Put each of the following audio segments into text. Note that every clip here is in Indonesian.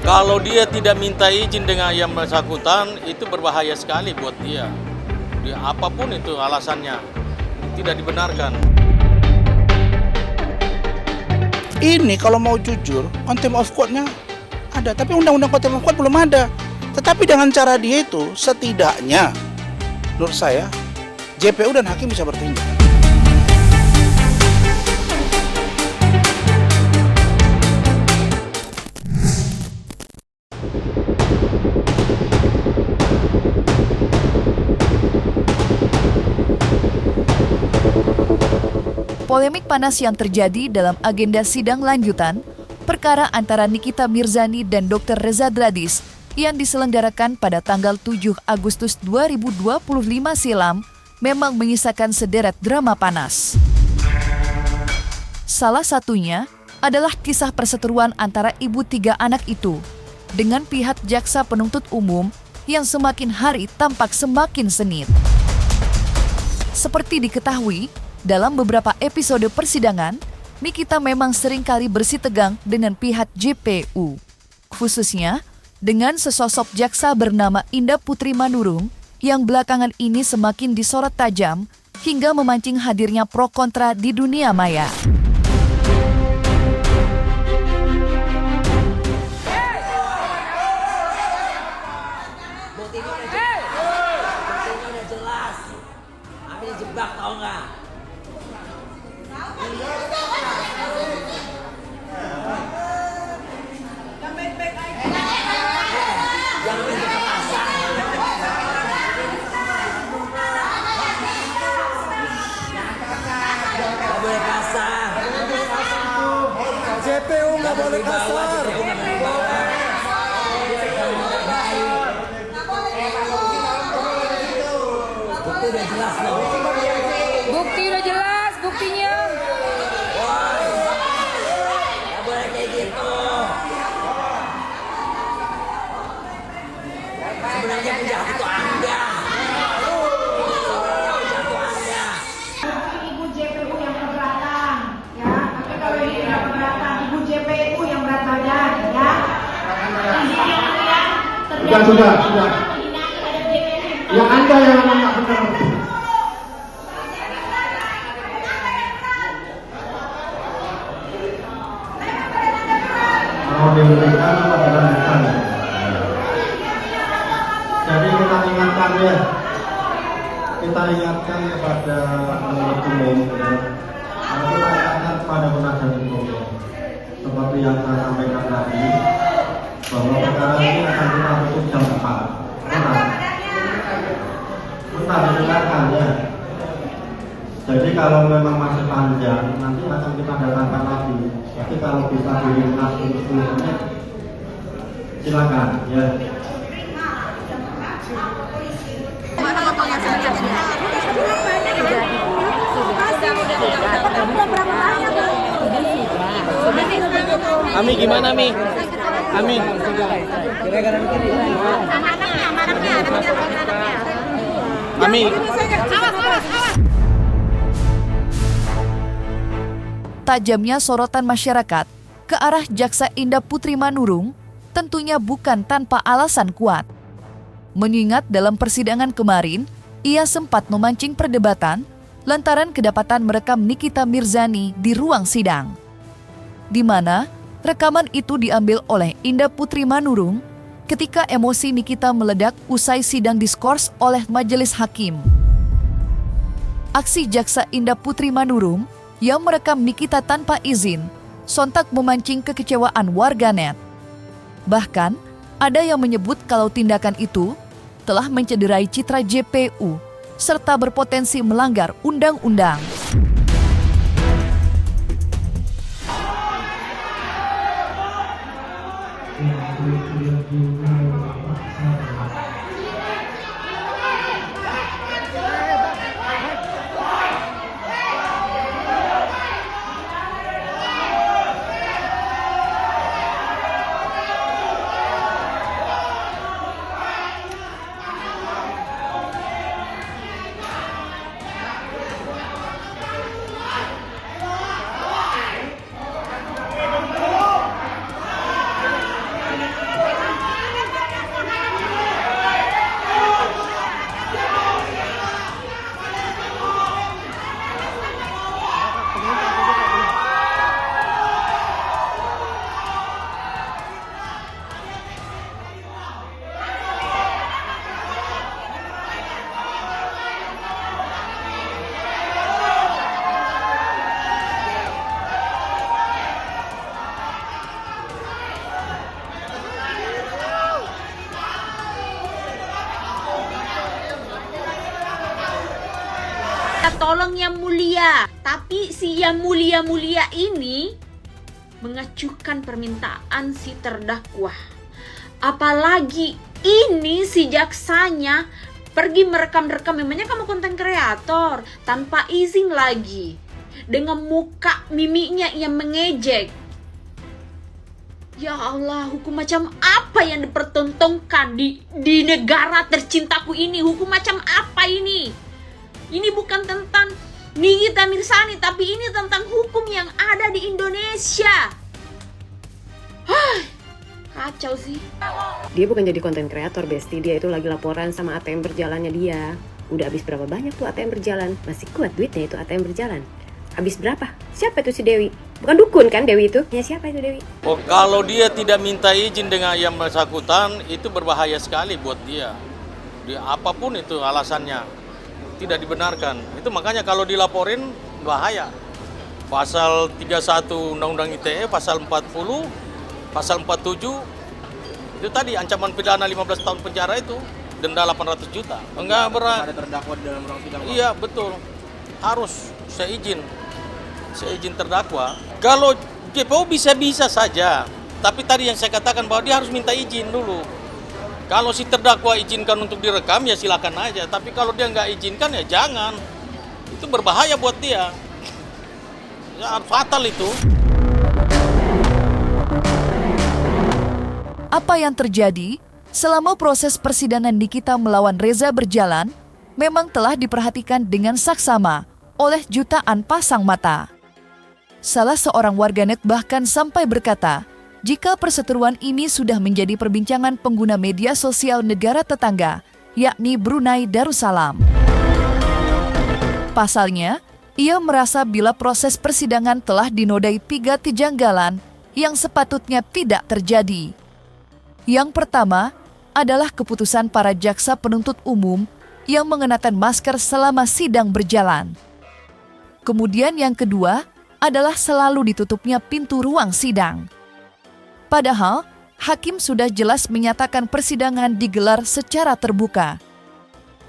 Kalau dia tidak minta izin dengan yang bersangkutan, itu berbahaya sekali buat dia. Dia apapun itu alasannya, tidak dibenarkan. Ini kalau mau jujur, contempt of court-nya ada, tapi undang-undang contempt of court belum ada. Tetapi dengan cara dia itu, setidaknya, menurut saya, JPU dan hakim bisa bertindak. Polemik panas yang terjadi dalam agenda sidang lanjutan perkara antara Nikita Mirzani dan Dr. Reza Dradis yang diselenggarakan pada tanggal 7 Agustus 2025 silam memang menyisakan sederet drama panas. Salah satunya adalah kisah perseteruan antara ibu 3 anak itu dengan pihak jaksa penuntut umum yang semakin hari tampak semakin sengit. Seperti diketahui, dalam beberapa episode persidangan, Nikita memang seringkali bersitegang dengan pihak JPU. Khususnya dengan sesosok jaksa bernama Indah Putri Manurung yang belakangan ini semakin disorot tajam hingga memancing hadirnya pro kontra di dunia maya. Buktinya udah jelas. Ambil jebak tau nggak? JPU nggak boleh kasar. Bukti udah jelas loh. Bukti udah jelas, buktinya. Nggak boleh kayak gitu. Sebenarnya penjahat itu Anda. Ibu JPU yang keberatan, ya. Tapi kalau ini tidak keberatan, Ibu JPU yang berat badan, ya. Sudah. Yang Anda yang nggak benar. Mau diberikan apa dilanjutkan? Jadi kita ingatkan kepada penuntut umum, ya. Kita ingatkan kepada penasihat hukum, seperti yang saya sampaikan tadi, bahwa perkara ini akan kita tutup jam 4. Bentar didengarkan ya. Jadi kalau memang masih panjang, nanti akan kita datangkan lagi. Tapi kalau bisa diringkas untuk 10 menit, silakan ya. Ami gimana Mi? Ami. Ami. Tajamnya sorotan masyarakat ke arah Jaksa Indah Putri Manurung tentunya bukan tanpa alasan kuat. Mengingat dalam persidangan kemarin, ia sempat memancing perdebatan lantaran kedapatan merekam Nikita Mirzani di ruang sidang, di mana rekaman itu diambil oleh Indah Putri Manurung ketika emosi Nikita meledak usai sidang diskors oleh majelis hakim. Aksi Jaksa Indah Putri Manurung yang merekam Nikita tanpa izin sontak memancing kekecewaan warganet. Bahkan, ada yang menyebut kalau tindakan itu telah mencederai citra JPU serta berpotensi melanggar undang-undang. tolong Yang Mulia. Tapi si Yang Mulia-mulia ini mengajukan permintaan si terdakwa. Apalagi ini si jaksanya pergi merekam-rekam, memangnya kamu konten kreator tanpa izin lagi, dengan muka mimiknya yang mengejek. Ya Allah, hukum macam apa yang dipertontonkan di negara tercintaku ini? Hukum macam apa ini? Ini bukan tentang Nikita Mirzani, tapi ini tentang hukum yang ada di Indonesia. Kacau sih. Dia bukan jadi konten kreator, Besti. Dia itu lagi laporan sama ATM berjalannya dia. Udah habis berapa banyak tuh ATM berjalan? Masih kuat duitnya itu ATM berjalan. Habis berapa? Siapa itu si Dewi? Bukan dukun kan Dewi itu? Ya siapa itu Dewi? Oh, kalau dia tidak minta izin dengan yang bersangkutan, itu berbahaya sekali buat dia. Dia apapun itu alasannya, tidak dibenarkan. Itu makanya kalau dilaporin bahaya. Pasal 31 Undang-Undang ITE, pasal 40, pasal 47, itu tadi ancaman pidana 15 tahun penjara itu, denda 800 juta. Enggak berat. Ada terdakwa di dalam ruang sidang. Iya, betul. Harus seizin terdakwa. Kalau JPO bisa-bisa saja, tapi tadi yang saya katakan bahwa dia harus minta izin dulu. Kalau si terdakwa izinkan untuk direkam, ya silakan aja. Tapi kalau dia nggak izinkan, ya jangan. Itu berbahaya buat dia. Ya, fatal itu. Apa yang terjadi selama proses persidangan Nikita melawan Reza berjalan memang telah diperhatikan dengan saksama oleh jutaan pasang mata. Salah seorang warganet bahkan sampai berkata, jika perseteruan ini sudah menjadi perbincangan pengguna media sosial negara tetangga, yakni Brunei Darussalam. Pasalnya, ia merasa bila proses persidangan telah dinodai 3 kejanggalan yang sepatutnya tidak terjadi. Yang pertama adalah keputusan para jaksa penuntut umum yang mengenakan masker selama sidang berjalan. Kemudian yang kedua adalah selalu ditutupnya pintu ruang sidang. Padahal, hakim sudah jelas menyatakan persidangan digelar secara terbuka.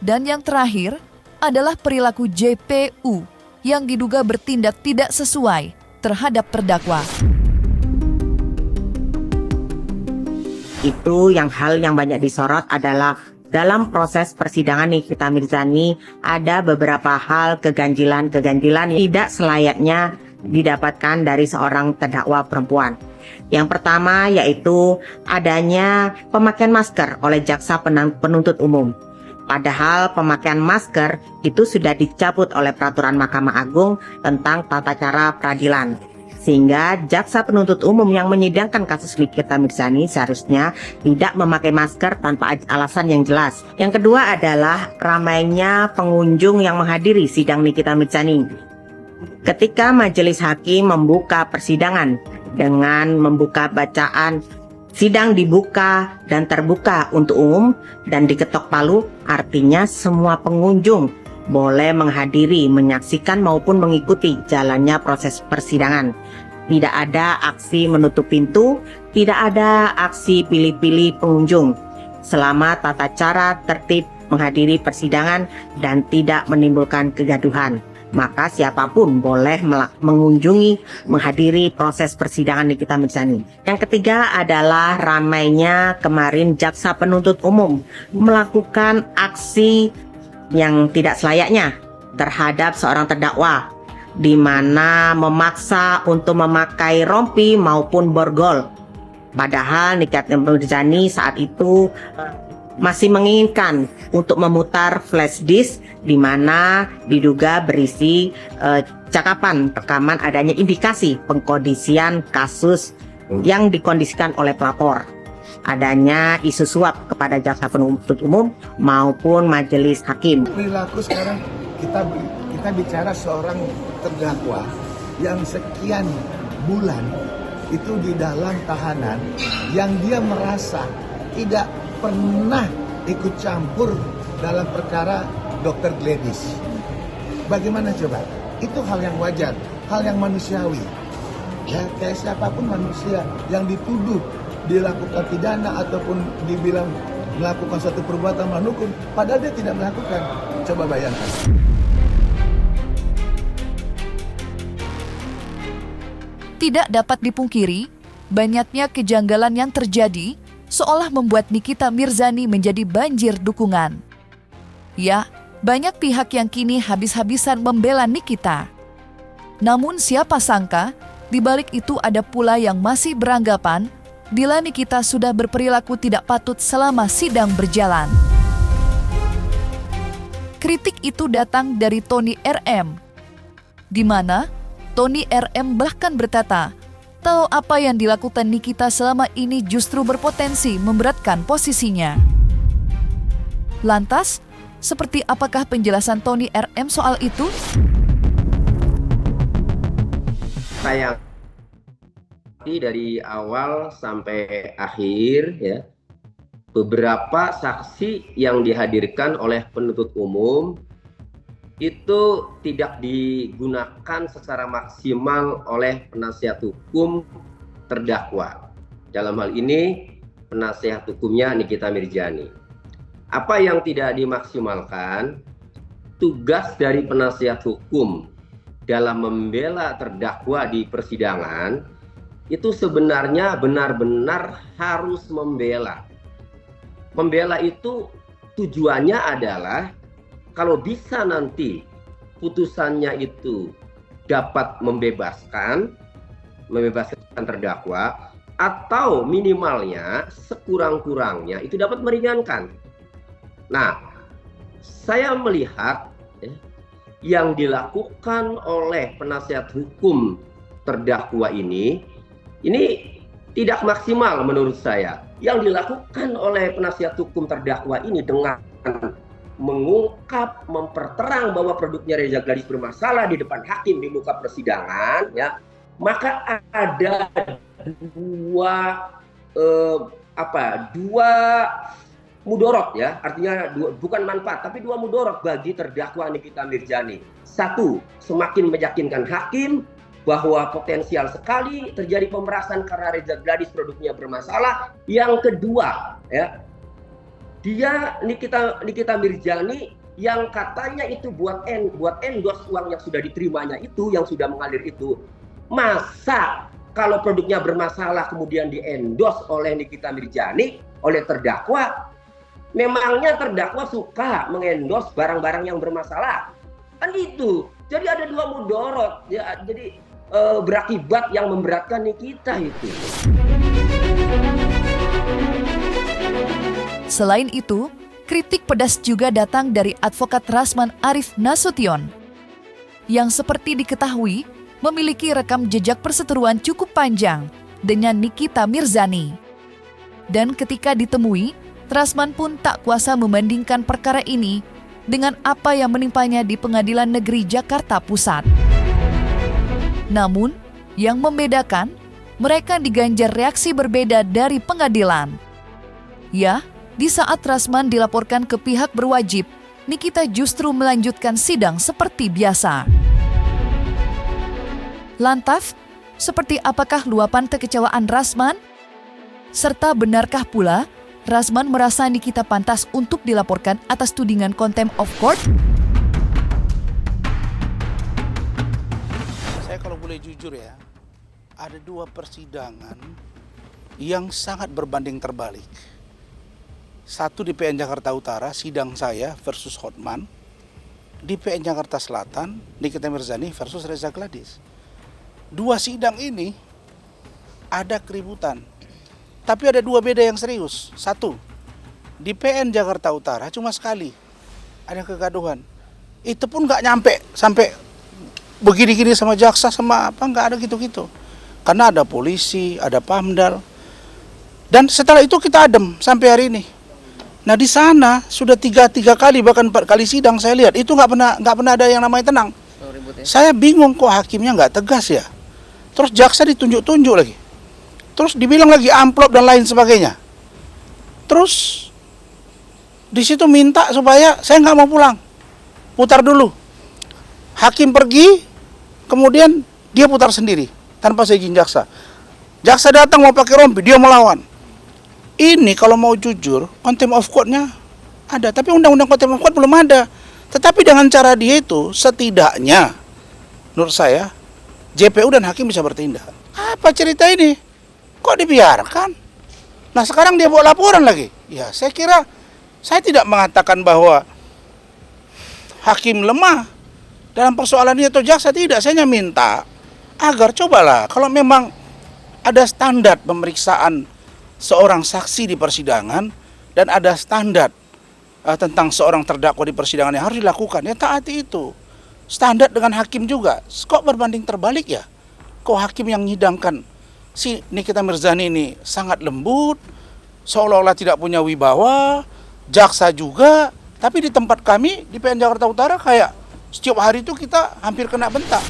Dan yang terakhir adalah perilaku JPU yang diduga bertindak tidak sesuai terhadap terdakwa. Itu hal yang banyak disorot adalah dalam proses persidangan Nikita Mirzani ada beberapa hal keganjilan yang tidak selayaknya didapatkan dari seorang terdakwa perempuan. Yang pertama yaitu adanya pemakaian masker oleh jaksa penuntut umum. Padahal pemakaian masker itu sudah dicabut oleh peraturan Mahkamah Agung tentang tata cara peradilan. Sehingga jaksa penuntut umum yang menyidangkan kasus Nikita Mirzani seharusnya tidak memakai masker tanpa alasan yang jelas. Yang kedua adalah ramainya pengunjung yang menghadiri sidang Nikita Mirzani. Ketika majelis hakim membuka persidangan dengan membuka bacaan sidang dibuka dan terbuka untuk umum dan diketok palu, artinya semua pengunjung boleh menghadiri, menyaksikan maupun mengikuti jalannya proses persidangan. Tidak ada aksi menutup pintu, tidak ada aksi pilih-pilih pengunjung. Selama tata cara tertib menghadiri persidangan dan tidak menimbulkan kegaduhan, maka siapapun boleh mengunjungi, menghadiri proses persidangan Nikita Mirzani. Yang ketiga adalah ramainya kemarin jaksa penuntut umum melakukan aksi yang tidak selayaknya terhadap seorang terdakwa, di mana memaksa untuk memakai rompi maupun borgol. Padahal Nikita Mirzani saat itu masih menginginkan untuk memutar flash disk di mana diduga berisi cakapan rekaman adanya indikasi pengkondisian kasus yang dikondisikan oleh pelapor, adanya isu suap kepada jaksa penuntut umum maupun majelis hakim. Perilaku sekarang kita bicara seorang terdakwa yang sekian bulan itu di dalam tahanan yang dia merasa tidak pernah ikut campur dalam perkara Dr. Gladys. Bagaimana coba? Itu hal yang wajar, hal yang manusiawi. Ya, kayak siapapun manusia yang dituduh dilakukan pidana ataupun dibilang melakukan suatu perbuatan melawan hukum, padahal dia tidak melakukan. Coba bayangkan. Tidak dapat dipungkiri, banyaknya kejanggalan yang terjadi seolah membuat Nikita Mirzani menjadi banjir dukungan. Ya, banyak pihak yang kini habis-habisan membela Nikita. Namun siapa sangka, di balik itu ada pula yang masih beranggapan bila Nikita sudah berperilaku tidak patut selama sidang berjalan. Kritik itu datang dari Tony RM, di mana Tony RM bahkan berkata, tahu apa yang dilakukan Nikita selama ini justru berpotensi memberatkan posisinya. Lantas, seperti apakah penjelasan Tony RM soal itu? Sayang, dari awal sampai akhir ya, beberapa saksi yang dihadirkan oleh penuntut umum itu tidak digunakan secara maksimal oleh penasihat hukum terdakwa. Dalam hal ini penasihat hukumnya Nikita Mirzani. Apa yang tidak dimaksimalkan? Tugas dari penasihat hukum dalam membela terdakwa di persidangan itu sebenarnya benar-benar harus membela. Membela itu tujuannya adalah kalau bisa nanti putusannya itu dapat membebaskan terdakwa, atau minimalnya sekurang-kurangnya itu dapat meringankan. Nah, saya melihat yang dilakukan oleh penasihat hukum terdakwa ini tidak maksimal menurut saya. Yang dilakukan oleh penasihat hukum terdakwa ini dengan mengungkap, memperterang bahwa produknya Reza Gladys bermasalah di depan hakim di muka persidangan, ya, maka ada dua mudorot, ya, artinya bukan manfaat tapi dua mudorot bagi terdakwa Nikita Mirzani. Satu, semakin meyakinkan hakim bahwa potensial sekali terjadi pemerasan karena Reza Gladys produknya bermasalah. Yang kedua, ya, Nikita Mirzani yang katanya itu buat endorse uang yang sudah diterimanya itu, yang sudah mengalir itu. Masa kalau produknya bermasalah kemudian di-endorse oleh Nikita Mirzani, oleh terdakwa? Memangnya terdakwa suka mengendorse barang-barang yang bermasalah? Kan itu. Jadi ada dua mudorot, ya, jadi berakibat yang memberatkan Nikita itu. Selain itu, kritik pedas juga datang dari advokat Rasman Arif Nasution, yang seperti diketahui memiliki rekam jejak perseteruan cukup panjang dengan Nikita Mirzani. Dan ketika ditemui, Rasman pun tak kuasa membandingkan perkara ini dengan apa yang menimpanya di Pengadilan Negeri Jakarta Pusat. Namun, yang membedakan, mereka diganjar reaksi berbeda dari pengadilan. Ya, di saat Rasman dilaporkan ke pihak berwajib, Nikita justru melanjutkan sidang seperti biasa. Lantas, seperti apakah luapan kekecewaan Rasman? Serta benarkah pula Rasman merasa Nikita pantas untuk dilaporkan atas tudingan contempt of court? Saya kalau boleh jujur ya, ada dua persidangan yang sangat berbanding terbalik. Satu di PN Jakarta Utara, sidang saya versus Hotman. Di PN Jakarta Selatan, Nikita Mirzani versus Reza Gladys. Dua sidang ini ada keributan. Tapi ada dua beda yang serius. Satu, di PN Jakarta Utara cuma sekali ada kegaduhan. Itu pun nggak nyampe sampai begini-gini sama jaksa sama apa, nggak ada gitu-gitu. Karena ada polisi, ada Pamdal. Dan setelah itu kita adem sampai hari ini. Nah di sana sudah tiga kali bahkan 4 kali sidang saya lihat itu nggak pernah ada yang namanya tenang. Saya bingung kok hakimnya nggak tegas ya. Terus jaksa ditunjuk-tunjuk lagi. Terus dibilang lagi amplop dan lain sebagainya. Terus di situ minta supaya saya nggak mau pulang, putar dulu. Hakim pergi, kemudian dia putar sendiri tanpa seizin jaksa. Jaksa datang mau pakai rompi, dia melawan. Ini kalau mau jujur, contempt of court-nya ada, tapi undang-undang contempt of court belum ada. Tetapi dengan cara dia itu, setidaknya menurut saya JPU dan hakim bisa bertindak. Apa cerita ini? Kok dibiarkan? Nah sekarang dia bawa laporan lagi. Ya saya kira, saya tidak mengatakan bahwa hakim lemah dalam persoalan ini atau jaksa, tidak. Saya hanya minta agar cobalah kalau memang ada standar pemeriksaan seorang saksi di persidangan dan ada standar tentang seorang terdakwa di persidangan yang harus dilakukan, ya taati itu. Standar dengan hakim juga. Kok berbanding terbalik ya? Kok hakim yang menyidangkan si Nikita Mirzani ini sangat lembut, seolah-olah tidak punya wibawa, jaksa juga, tapi di tempat kami di PN Jakarta Utara kayak setiap hari itu kita hampir kena bentak.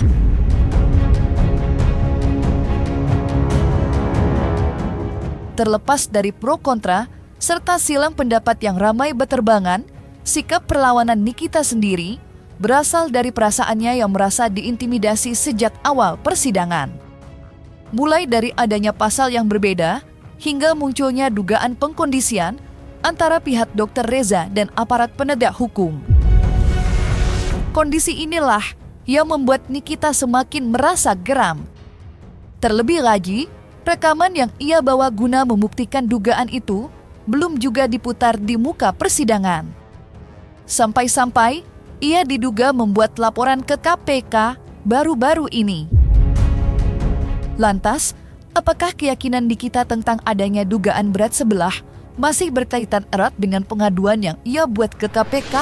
Terlepas dari pro kontra serta silang pendapat yang ramai berterbangan, sikap perlawanan Nikita sendiri berasal dari perasaannya yang merasa diintimidasi sejak awal persidangan. Mulai dari adanya pasal yang berbeda, hingga munculnya dugaan pengkondisian antara pihak Dr. Reza dan aparat penegak hukum. Kondisi inilah yang membuat Nikita semakin merasa geram. Terlebih lagi, rekaman yang ia bawa guna membuktikan dugaan itu belum juga diputar di muka persidangan. Sampai-sampai ia diduga membuat laporan ke KPK baru-baru ini. Lantas, apakah keyakinan Nikita tentang adanya dugaan berat sebelah masih berkaitan erat dengan pengaduan yang ia buat ke KPK?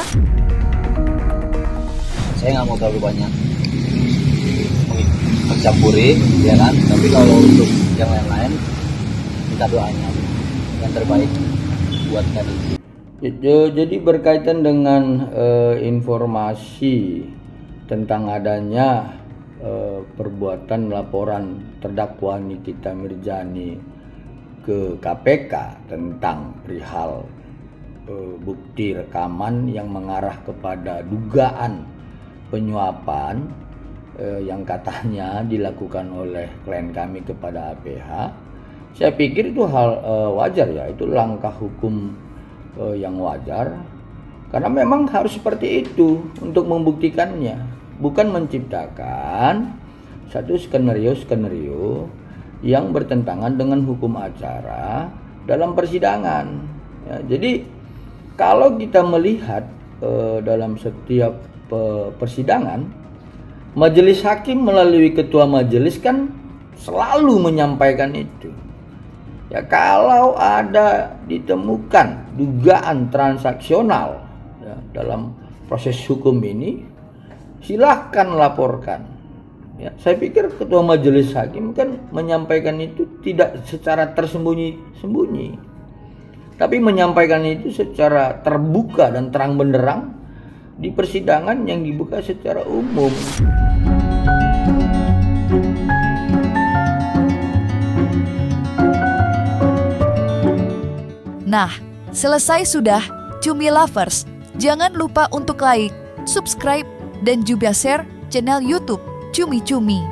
Saya nggak mau terlalu banyak mencampuri, ya kan? Tapi kalau untuk yang lain-lain, minta doanya yang terbaik buat kami. Jadi berkaitan dengan informasi tentang adanya perbuatan laporan terdakwa Nikita Mirzani ke KPK tentang perihal bukti rekaman yang mengarah kepada dugaan penyuapan yang katanya dilakukan oleh klien kami kepada APH. Saya pikir itu hal wajar ya, itu langkah hukum yang wajar, karena memang harus seperti itu untuk membuktikannya, bukan menciptakan satu skenario yang bertentangan dengan hukum acara dalam persidangan. Ya, jadi kalau kita melihat dalam setiap persidangan, majelis hakim melalui ketua majelis kan selalu menyampaikan itu. Ya, kalau ada ditemukan dugaan transaksional ya, dalam proses hukum ini, silahkan laporkan. Ya, saya pikir ketua majelis hakim kan menyampaikan itu tidak secara tersembunyi-sembunyi, tapi menyampaikan itu secara terbuka dan terang benderang di persidangan yang dibuka secara umum. Nah, selesai sudah Cumi Lovers. Jangan lupa untuk like, subscribe, dan juga share channel YouTube Cumi Cumi.